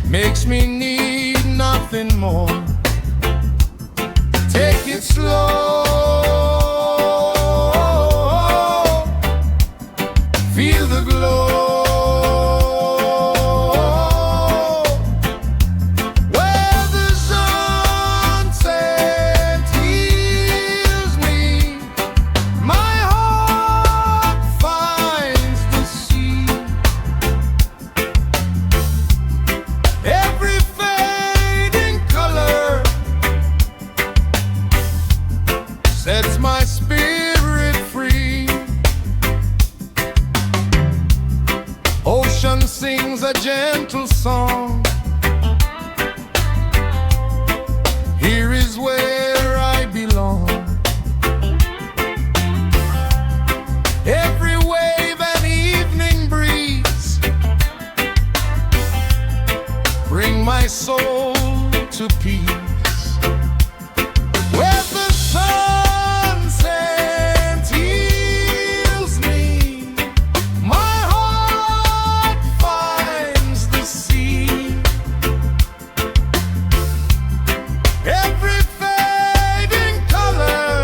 makes me need nothing more. Take it slow, feel the glow. Where the sunset heals me, my heart finds the sea. Every fading color sets my spirit free. Ocean sings a gentle song. Here is where I belong. Every wave and evening breeze bring my soul to peace. Where the sunset heals me, my heart finds the sea. Every fading color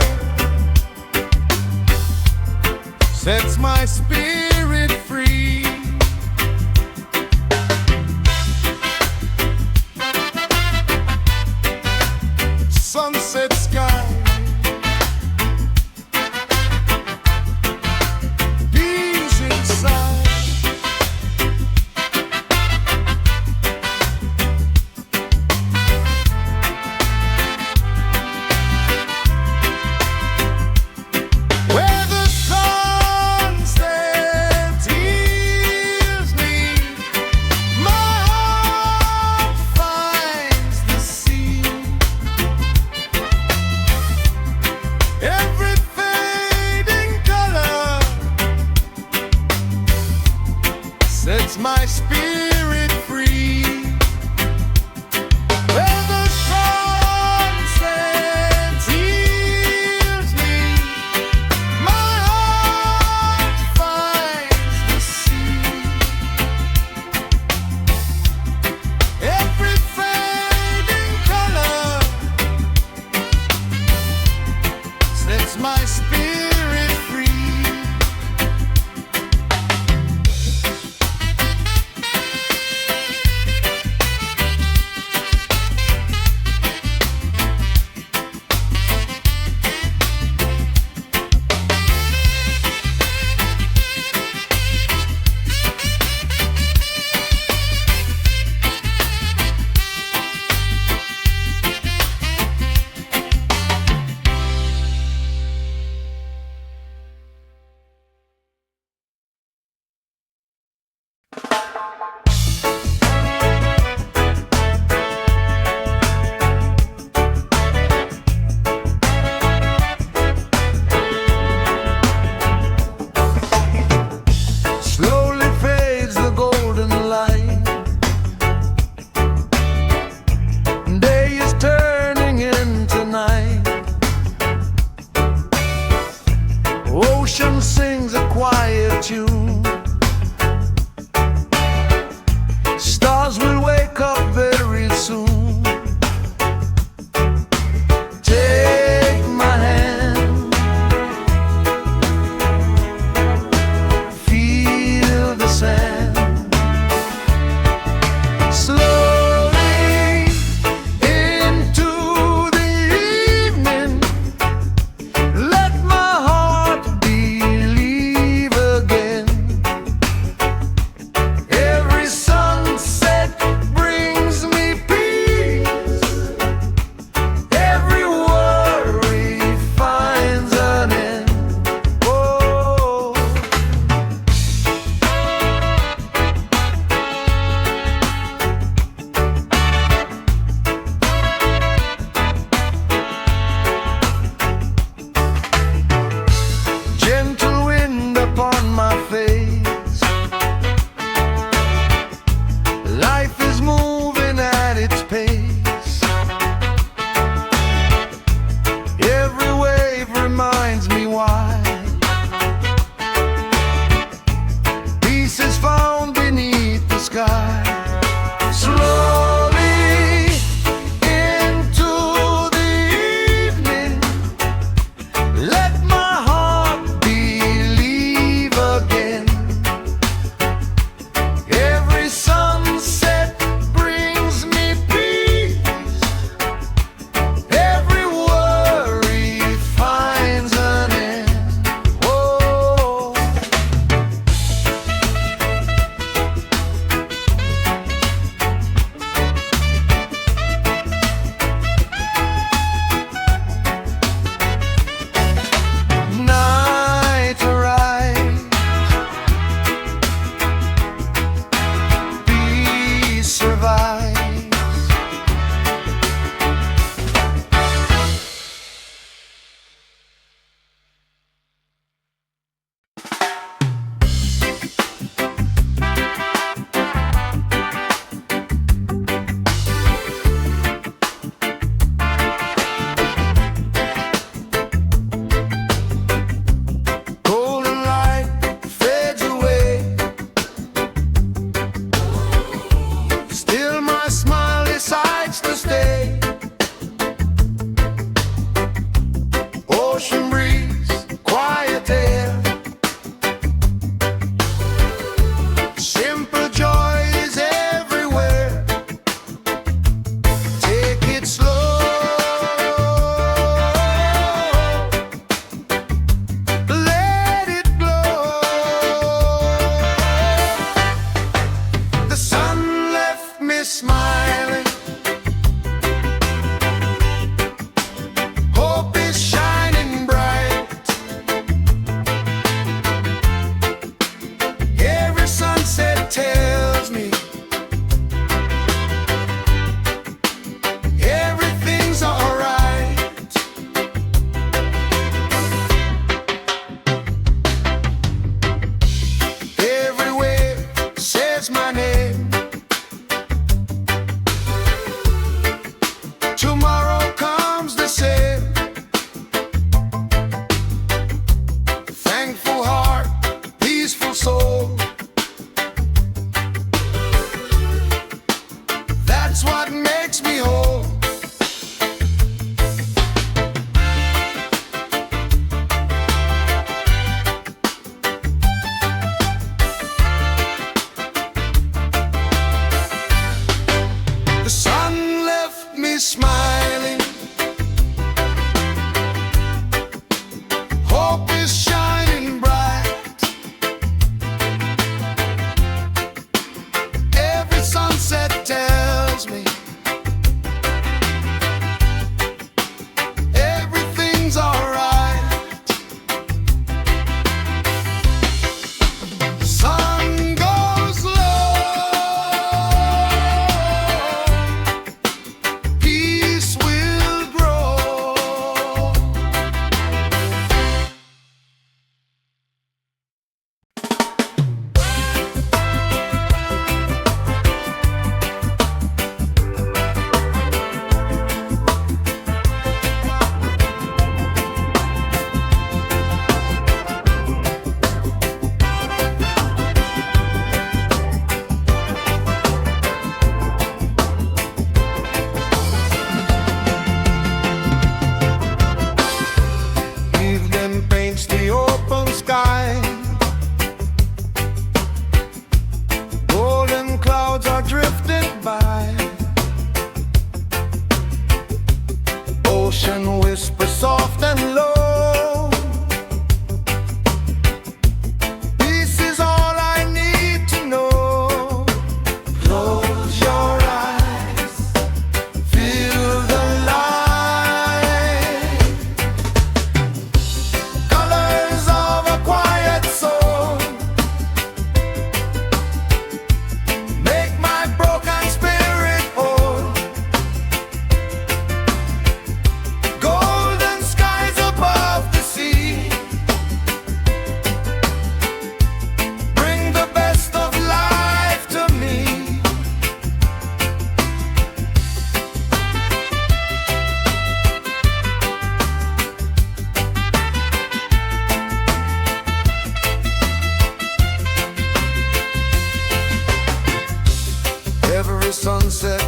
sets my spirit free. Sunset sky, beams inside. Where the sunset heals me, my heart finds the sea. Every fading color sets my spirit free. Where the sunset heals me, my heart finds the sea. Every fading color sets my spirit free.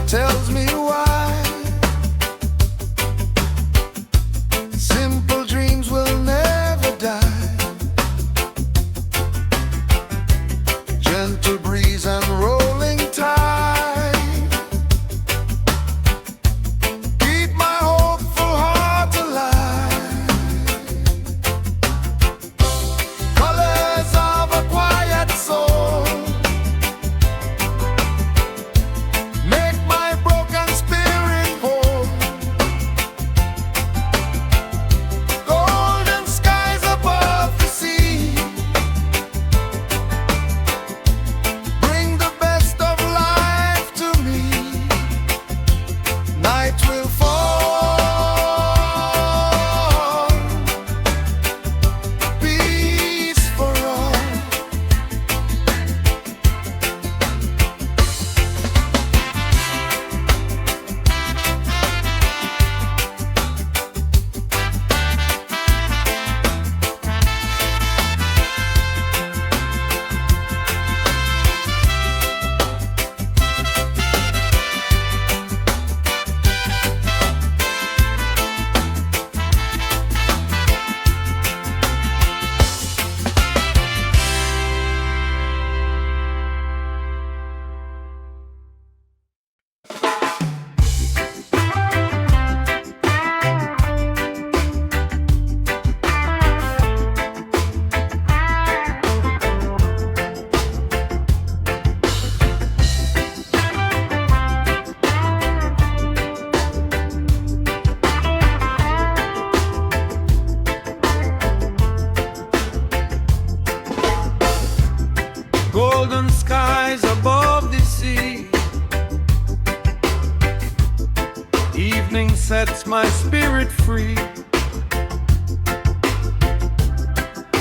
tells me why. Simple dreams will never die. Gentle breeze and rolling tide keep my hopeful heart alive. Colors of a quiet soul make my broken spirit whole. Golden skies above the sea bring the best of life to me. Night will fall, peace for all. Golden skies above the sea. Evening sets my spirit free.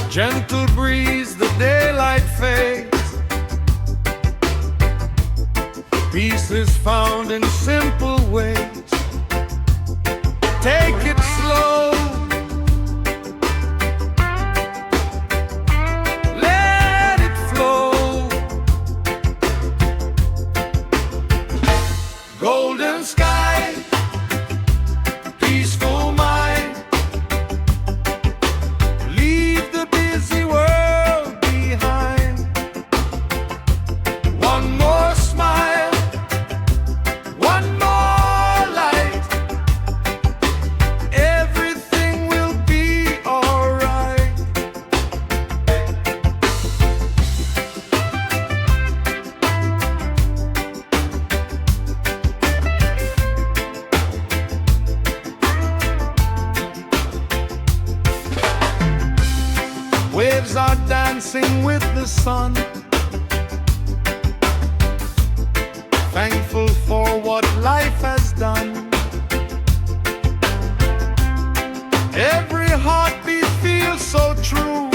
Gentle breeze, the daylight fades. Peace is found in simple ways. Take it slow. Let it flow. Golden sky, peaceful mind. Leave the busy world behind. One more smile, one more light. Everything will be alright. Waves are dancing with the sun, thankful for what life has done. Every heartbeat feels so true.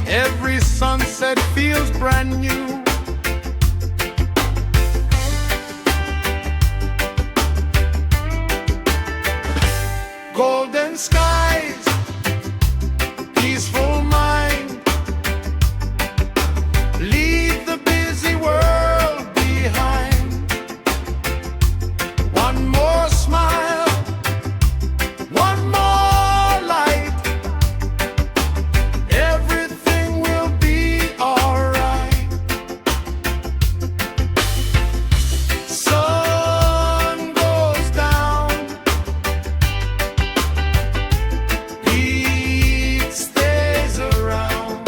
Every sunset feels brand new. Golden skies, peaceful mind. Leave the busy world behind. One more smile, one more light. Everything will be alright. Sun goes down, heat stays around.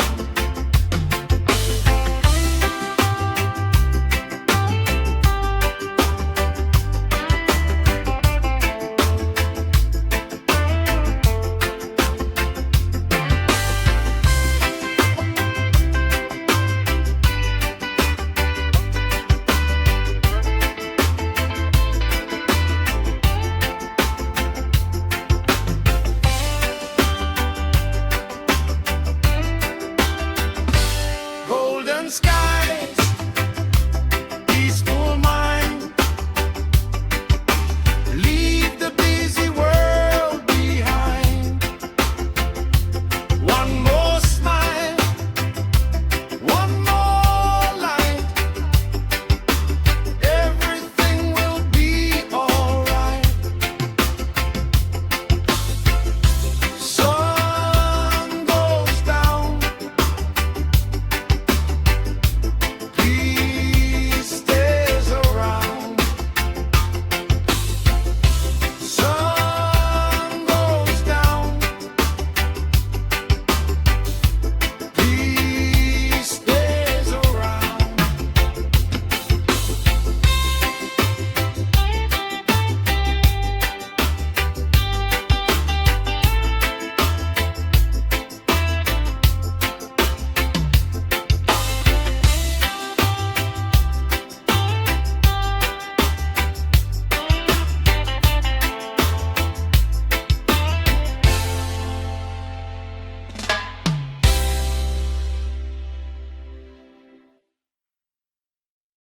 Golden skies,